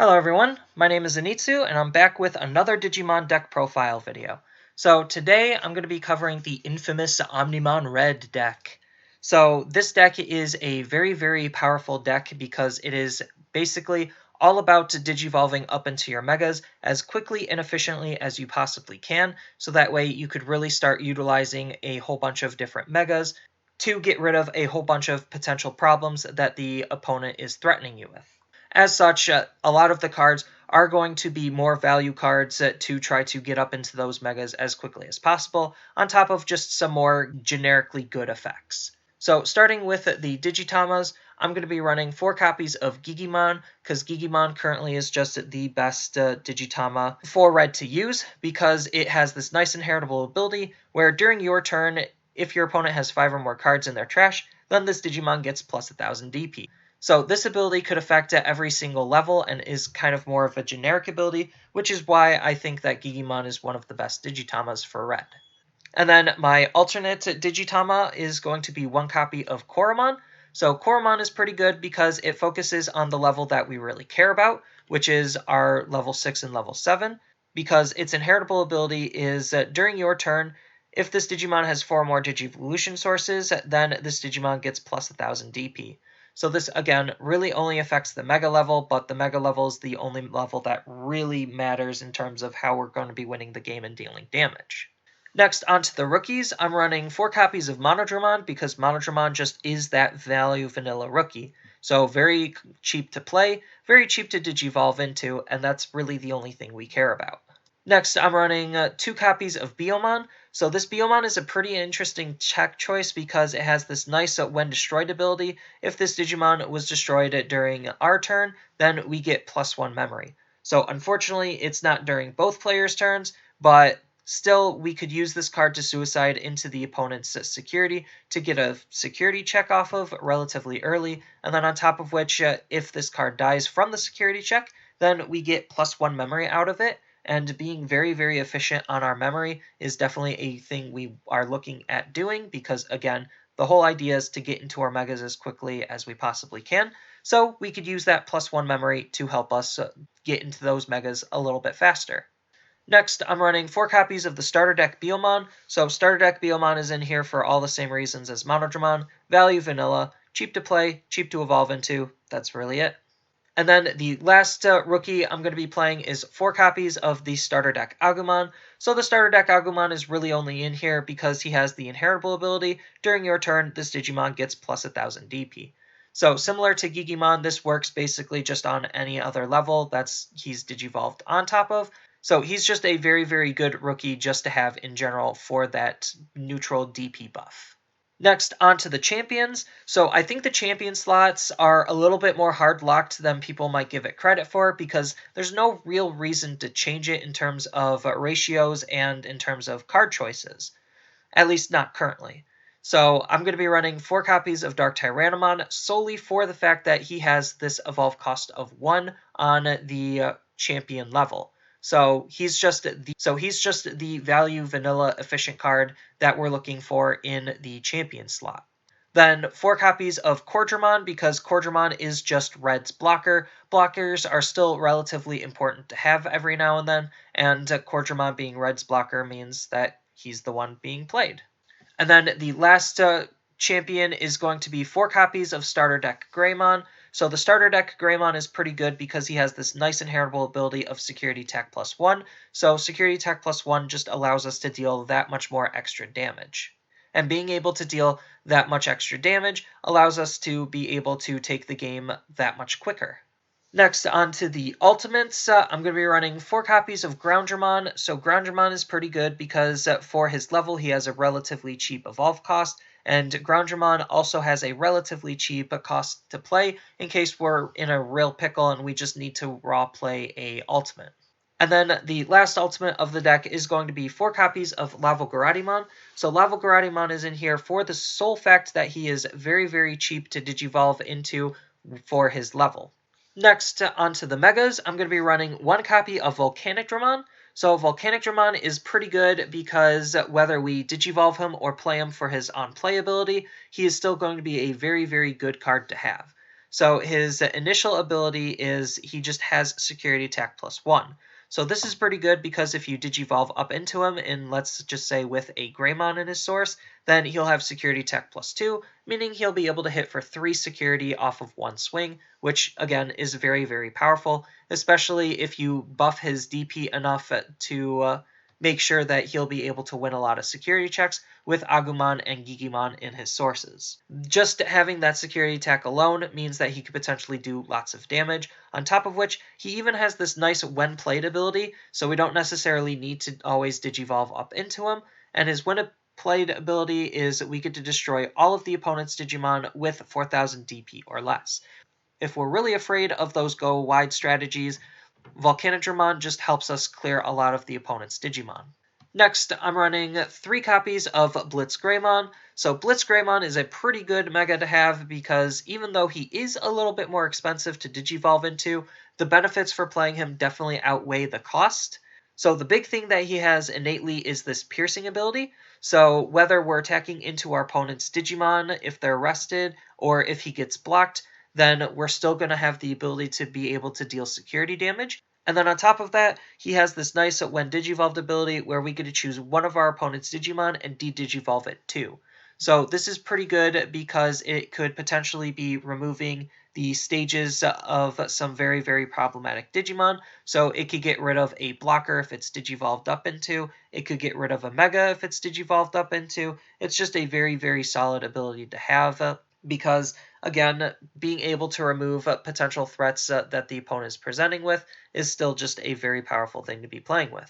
Hello everyone, my name is Anitsu and I'm back with another Digimon deck profile video. So today I'm going to be covering the infamous Omnimon Red deck. So this deck is a very powerful deck because it is basically all about digivolving up into your megas as quickly and efficiently as you possibly can, so that way you could really start utilizing a whole bunch of different megas to get rid of a whole bunch of potential problems that the opponent is threatening you with. As such, a lot of the cards are going to be more value cards to try to get up into those megas as quickly as possible, on top of just some more generically good effects. So starting with the Digitamas, I'm going to be running 4 copies of Gigimon, because Gigimon currently is just the best Digitama for red to use, because it has this nice inheritable ability where during your turn, if your opponent has 5 or more cards in their trash, then this Digimon gets plus 1000 DP. So this ability could affect at every single level and is kind of more of a generic ability, which is why I think that Gigimon is one of the best Digitamas for red. And then my alternate Digitama is going to be 1 copy of Koromon. So Koromon is pretty good because it focuses on the level that we really care about, which is our level 6 and level 7, because its inheritable ability is during your turn, if this Digimon has 4 or more Digivolution sources, then this Digimon gets plus 1000 DP. So this, again, really only affects the Mega level, but the Mega level is the only level that really matters in terms of how we're going to be winning the game and dealing damage. Next, onto the rookies, I'm running 4 copies of Monodramon because Monodramon just is that value vanilla rookie. So very cheap to play, very cheap to digivolve into, and that's really the only thing we care about. Next, I'm running 2 copies of Biyomon. So this Biyomon is a pretty interesting tech choice because it has this nice when destroyed ability. If this Digimon was destroyed during our turn, then we get +1 memory. So unfortunately, it's not during both players' turns, but still we could use this card to suicide into the opponent's security to get a security check off of relatively early, and then on top of which, if this card dies from the security check, then we get +1 memory out of it. And being very efficient on our memory is definitely a thing we are looking at doing because, again, the whole idea is to get into our megas as quickly as we possibly can. So we could use that +1 memory to help us get into those megas a little bit faster. Next, I'm running 4 copies of the Starter Deck Biyomon. So Starter Deck Biyomon is in here for all the same reasons as Monodramon. Value vanilla, cheap to play, cheap to evolve into. That's really it. And then the last rookie I'm going to be playing is 4 copies of the Starter Deck Agumon. So the Starter Deck Agumon is really only in here because he has the inheritable ability. During your turn, this Digimon gets plus 1000 DP. So similar to Gigimon, this works basically just on any other level he's digivolved on top of. So he's just a very good rookie just to have in general for that neutral DP buff. Next, on to the champions. So I think the champion slots are a little bit more hard-locked than people might give it credit for because there's no real reason to change it in terms of ratios and in terms of card choices. At least not currently. So I'm going to be running 4 copies of DarkTyrannomon solely for the fact that he has this evolve cost of 1 on the champion level. So he's just the value vanilla efficient card that we're looking for in the champion slot. Then 4 copies of Coredramon because Coredramon is just red's blocker. Blockers are still relatively important to have every now and then, and Coredramon being red's blocker means that he's the one being played. And then the last champion is going to be 4 copies of Starter Deck Greymon. So the Starter Deck Greymon is pretty good because he has this nice inheritable ability of Security Tech +1. So Security Tech +1 just allows us to deal that much more extra damage. And being able to deal that much extra damage allows us to be able to take the game that much quicker. Next, on to the Ultimates. I'm going to be running 4 copies of Groundramon. So Groundramon is pretty good because for his level, he has a relatively cheap evolve cost. And Groundramon also has a relatively cheap cost to play in case we're in a real pickle and we just need to raw play a ultimate. And then the last ultimate of the deck is going to be 4 copies of Lavogaritamon. So Lavogaritamon is in here for the sole fact that he is very cheap to digivolve into for his level. Next, onto the Megas, I'm going to be running 1 copy of Volcanicdramon. So Volcanicdramon is pretty good because whether we digivolve him or play him for his on-play ability, he is still going to be a very good card to have. So his initial ability is he just has security attack +1. So this is pretty good because if you digivolve up into him, and let's just say with a Greymon in his source, then he'll have security attack +2, meaning he'll be able to hit for 3 security off of 1 swing, which again is very, very powerful, especially if you buff his DP enough to make sure that he'll be able to win a lot of security checks with Agumon and Gigimon in his sources. Just having that security attack alone means that he could potentially do lots of damage, on top of which he even has this nice when played ability, so we don't necessarily need to always digivolve up into him, and his when played ability is we get to destroy all of the opponent's Digimon with 4000 DP or less. If we're really afraid of those go wide strategies, Volcanicdramon just helps us clear a lot of the opponent's Digimon. Next, I'm running 3 copies of BlitzGreymon. So BlitzGreymon is a pretty good mega to have because even though he is a little bit more expensive to digivolve into, the benefits for playing him definitely outweigh the cost. So the big thing that he has innately is this piercing ability. So whether we're attacking into our opponent's Digimon if they're rested or if he gets blocked, then we're still going to have the ability to be able to deal security damage. And then on top of that, he has this nice when digivolved ability where we get to choose one of our opponent's Digimon and de-digivolve it too. So this is pretty good because it could potentially be removing the stages of some very, very problematic Digimon. So it could get rid of a blocker if it's digivolved up into. It could get rid of a mega if it's digivolved up into. It's just a very, very solid ability to have because, again, being able to remove potential threats that the opponent is presenting with is still just a very powerful thing to be playing with.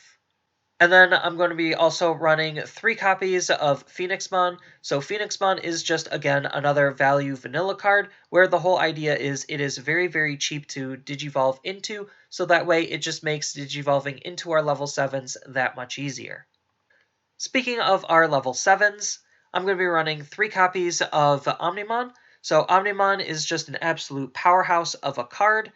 And then I'm going to be also running 3 copies of Phoenixmon. So Phoenixmon is just, again, another value vanilla card, where the whole idea is it is very, very cheap to digivolve into, so that way it just makes digivolving into our level 7s that much easier. Speaking of our level 7s, I'm going to be running 3 copies of Omnimon. So Omnimon is just an absolute powerhouse of a card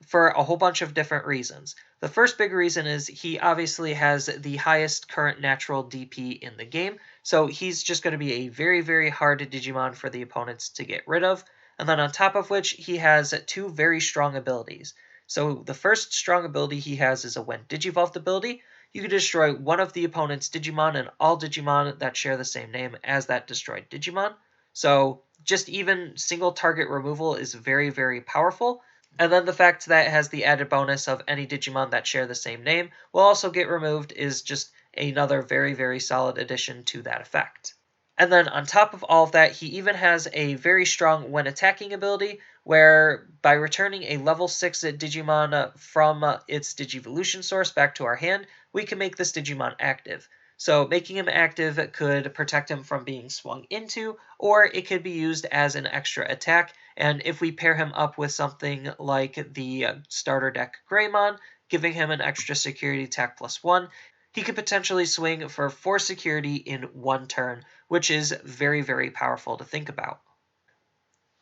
for a whole bunch of different reasons. The first big reason is he obviously has the highest current natural DP in the game, so he's just going to be a very, very hard Digimon for the opponents to get rid of. And then on top of which, he has 2 very strong abilities. So the first strong ability he has is a when digivolved ability. You can destroy one of the opponent's Digimon and all Digimon that share the same name as that destroyed Digimon. So just even single target removal is very, very powerful. And then the fact that it has the added bonus of any Digimon that share the same name will also get removed is just another very, very solid addition to that effect. And then on top of all of that, he even has a very strong when attacking ability, where by returning a level 6 Digimon from its Digivolution source back to our hand, we can make this Digimon active. So making him active could protect him from being swung into, or it could be used as an extra attack. And if we pair him up with something like the starter deck Greymon, giving him an extra security attack +1, he could potentially swing for 4 security in 1 turn, which is very, very powerful to think about.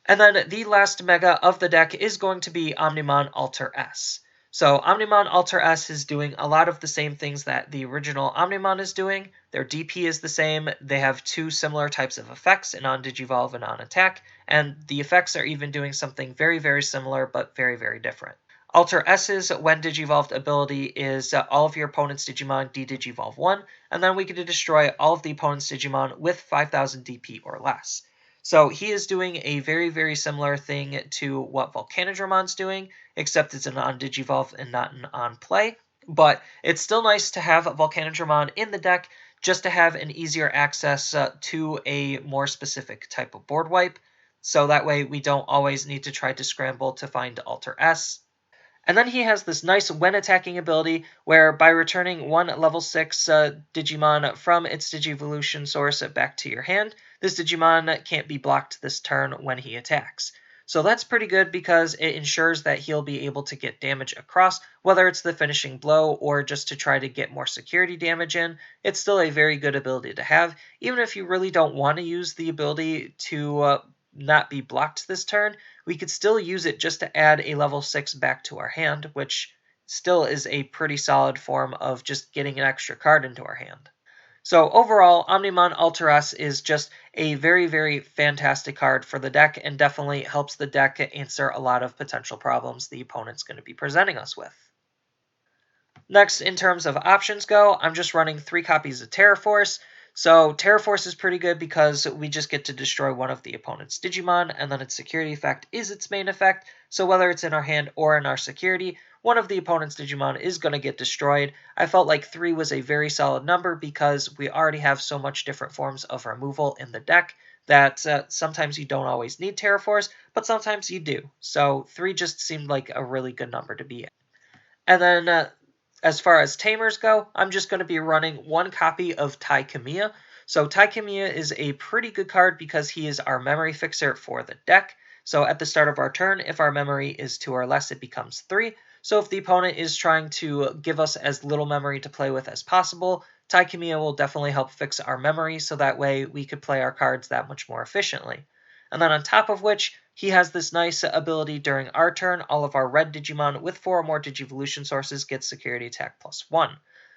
And then the last mega of the deck is going to be Omnimon Alter S. So Omnimon Alter S is doing a lot of the same things that the original Omnimon is doing. Their DP is the same. They have 2 similar types of effects, an on-digivolve and on-attack, and the effects are even doing something very, very similar but very, very different. Alter S's when digivolved ability is all of your opponent's Digimon de-digivolve 1, and then we get to destroy all of the opponent's Digimon with 5000 DP or less. So he is doing a very, very similar thing to what Volcanidramon's doing, except it's an on-digivolve and not an on-play. But it's still nice to have Volcanidramon in the deck just to have an easier access to a more specific type of board wipe. So that way we don't always need to try to scramble to find Alter S. And then he has this nice when attacking ability where by returning 1 level 6 Digimon from its Digivolution source back to your hand, this Digimon can't be blocked this turn when he attacks. So that's pretty good because it ensures that he'll be able to get damage across, whether it's the finishing blow or just to try to get more security damage in. It's still a very good ability to have, even if you really don't want to use the ability to not be blocked this turn. We could still use it just to add a level 6 back to our hand, which still is a pretty solid form of just getting an extra card into our hand. So overall, Omnimon Alter S is just a very, very fantastic card for the deck and definitely helps the deck answer a lot of potential problems the opponent's going to be presenting us with. Next, in terms of options go, I'm just running 3 copies of Terraforce. So Terraforce is pretty good because we just get to destroy one of the opponent's Digimon, and then its security effect is its main effect. So whether it's in our hand or in our security, one of the opponent's Digimon is going to get destroyed. I felt like 3 was a very solid number because we already have so much different forms of removal in the deck that sometimes you don't always need Terraforce, but sometimes you do. So 3 just seemed like a really good number to be at. And then as far as Tamers go, I'm just going to be running 1 copy of Tai Kamiya. So Tai Kamiya is a pretty good card because he is our memory fixer for the deck. So at the start of our turn, if our memory is 2 or less, it becomes 3. So if the opponent is trying to give us as little memory to play with as possible, Tai Kamiya will definitely help fix our memory so that way we could play our cards that much more efficiently. And then on top of which, he has this nice ability during our turn. All of our red Digimon with 4 or more Digivolution sources get security attack +1.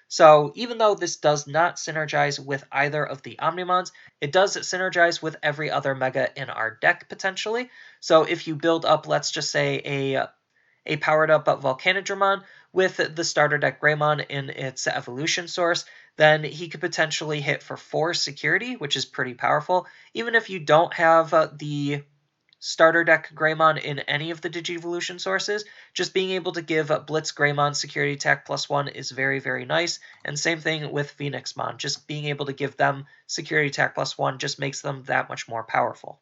So even though this does not synergize with either of the Omnimons, it does synergize with every other Mega in our deck potentially. So if you build up, let's just say, a powered up Volcanicdramon with the starter deck Greymon in its evolution source, then he could potentially hit for 4 security, which is pretty powerful. Even if you don't have the starter deck Greymon in any of the Digivolution sources, just being able to give BlitzGreymon security attack +1 is very, very nice. And same thing with Phoenixmon. Just being able to give them security attack +1 just makes them that much more powerful.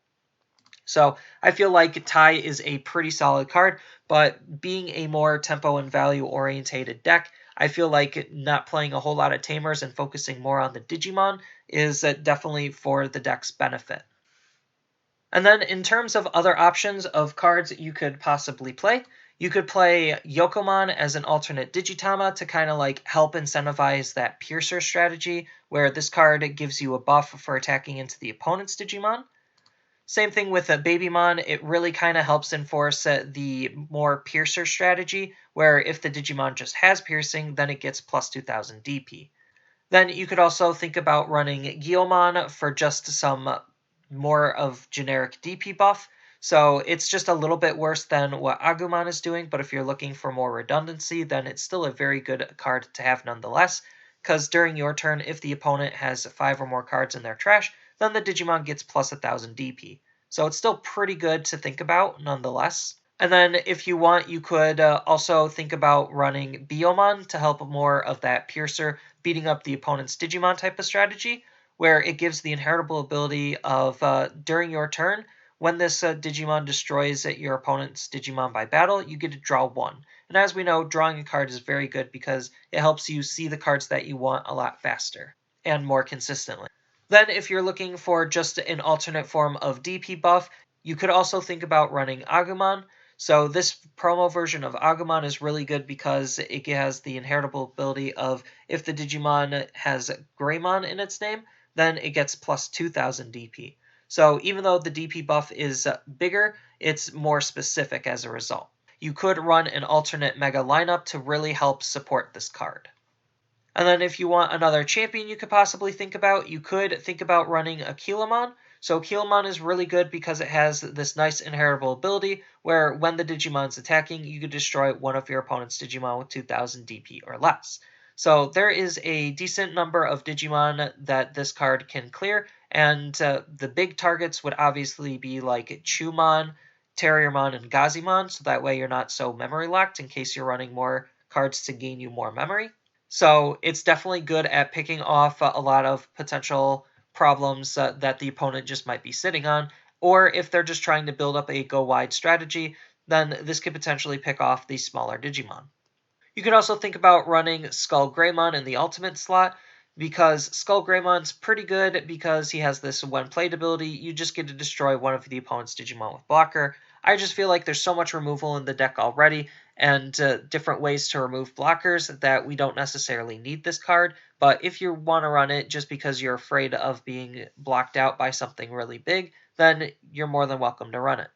So I feel like Tai is a pretty solid card, but being a more tempo and value orientated deck, I feel like not playing a whole lot of Tamers and focusing more on the Digimon is definitely for the deck's benefit. And then in terms of other options of cards you could possibly play, you could play Yokomon as an alternate Digitama to kind of like help incentivize that Piercer strategy, where this card gives you a buff for attacking into the opponent's Digimon. Same thing with Babymon, it really kind of helps enforce the more Piercer strategy, where if the Digimon just has Piercing, then it gets +2000 DP. Then you could also think about running Giyomon for just some more of generic DP buff. So it's just a little bit worse than what Agumon is doing, but if you're looking for more redundancy, then it's still a very good card to have nonetheless, because during your turn, if the opponent has 5 or more cards in their trash, then the Digimon gets +1000 DP. So it's still pretty good to think about nonetheless. And then if you want, you could also think about running Biyomon to help more of that Piercer beating up the opponent's Digimon type of strategy, where it gives the inheritable ability of during your turn, when this Digimon destroys your opponent's Digimon by battle, you get to draw 1. And as we know, drawing a card is very good because it helps you see the cards that you want a lot faster and more consistently. Then if you're looking for just an alternate form of DP buff, you could also think about running Agumon. So this promo version of Agumon is really good because it has the inheritable ability of if the Digimon has Greymon in its name, then it gets +2000 DP. So even though the DP buff is bigger, it's more specific as a result. You could run an alternate Mega lineup to really help support this card. And then if you want another champion you could possibly think about, you could think about running a Kilomon. So Kilomon is really good because it has this nice inheritable ability where when the Digimon's attacking, you could destroy one of your opponent's Digimon with 2000 DP or less. So there is a decent number of Digimon that this card can clear, and the big targets would obviously be like Chumon, Terriermon, and Gazimon, so that way you're not so memory locked in case you're running more cards to gain you more memory. So it's definitely good at picking off a lot of potential problems that the opponent just might be sitting on, or if they're just trying to build up a go-wide strategy, then this could potentially pick off the smaller Digimon. You could also think about running Skullgreymon in the ultimate slot, because Skullgreymon's pretty good because he has this when played ability, you just get to destroy one of the opponent's Digimon with blocker. I just feel like there's so much removal in the deck already, and different ways to remove blockers that we don't necessarily need this card, but if you want to run it just because you're afraid of being blocked out by something really big, then you're more than welcome to run it.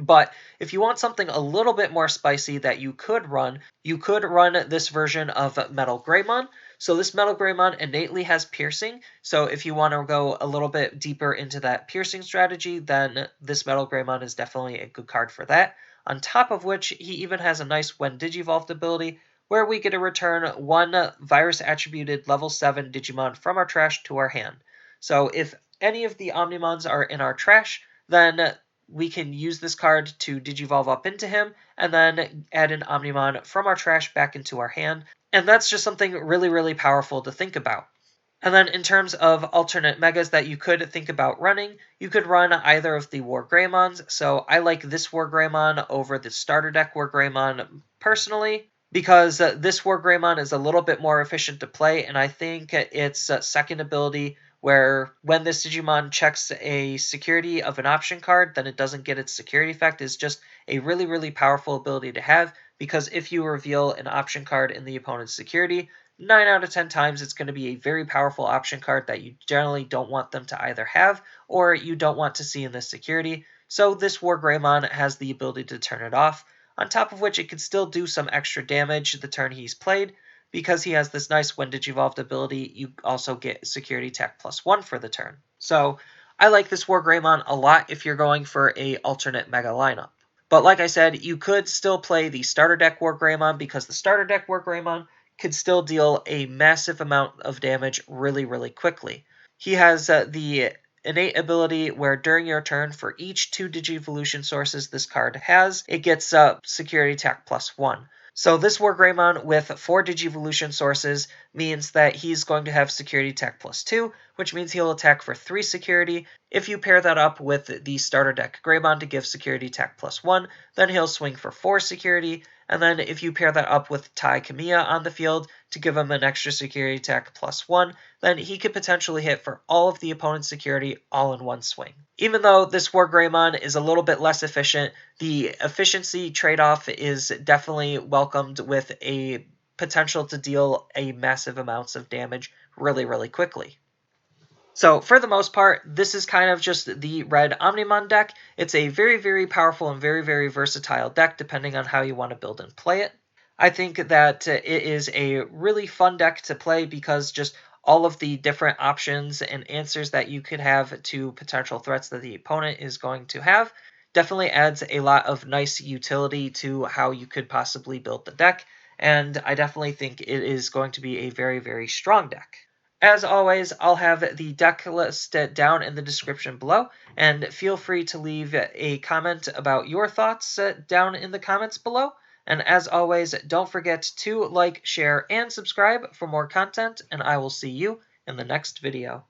But if you want something a little bit more spicy that you could run this version of Metal Greymon. So this Metal Greymon innately has piercing, so if you want to go a little bit deeper into that piercing strategy, then this Metal Greymon is definitely a good card for that. On top of which, he even has a nice When Digivolved ability, where we get to return one virus-attributed level 7 Digimon from our trash to our hand. So if any of the Omnimons are in our trash, then we can use this card to Digivolve up into him, and then add an Omnimon from our trash back into our hand. And that's just something really, really powerful to think about. And then in terms of alternate megas that you could think about running, you could run either of the War Greymons. So I like this War Greymon over the starter deck War Greymon personally, because this War Greymon is a little bit more efficient to play, and I think its second ability, where when this Digimon checks a security of an option card, then it doesn't get its security effect, is just a really, really powerful ability to have, because if you reveal an option card in the opponent's security, 9 out of 10 times it's going to be a very powerful option card that you generally don't want them to either have, or you don't want to see in this security. So this War Greymon has the ability to turn it off, on top of which it can still do some extra damage the turn he's played. Because he has this nice When Digivolved ability, you also get Security Attack +1 for the turn. So I like this War Greymon a lot if you're going for a alternate mega lineup. But like I said, you could still play the starter deck War Greymon, because the starter deck War Greymon could still deal a massive amount of damage really, really quickly. He has the innate ability where during your turn, for each 2 Digivolution sources this card has, it gets Security Attack +1. So this War Greymon with 4 Digivolution sources means that he's going to have Security Attack +2, which means he'll attack for 3 security. If you pair that up with the starter deck Greymon to give Security Attack +1, then he'll swing for 4 security. And then if you pair that up with Tai Kamiya on the field to give him an extra Security Attack +1, then he could potentially hit for all of the opponent's security all in one swing. Even though this War Greymon is a little bit less efficient, the efficiency trade-off is definitely welcomed with a potential to deal a massive amounts of damage really, really quickly. So for the most part, this is kind of just the red Omnimon deck. It's a very, very powerful and very, very versatile deck depending on how you want to build and play it. I think that it is a really fun deck to play because just all of the different options and answers that you could have to potential threats that the opponent is going to have definitely adds a lot of nice utility to how you could possibly build the deck. And I definitely think it is going to be a very, very strong deck. As always, I'll have the deck list down in the description below, and feel free to leave a comment about your thoughts down in the comments below. And as always, don't forget to like, share, and subscribe for more content, and I will see you in the next video.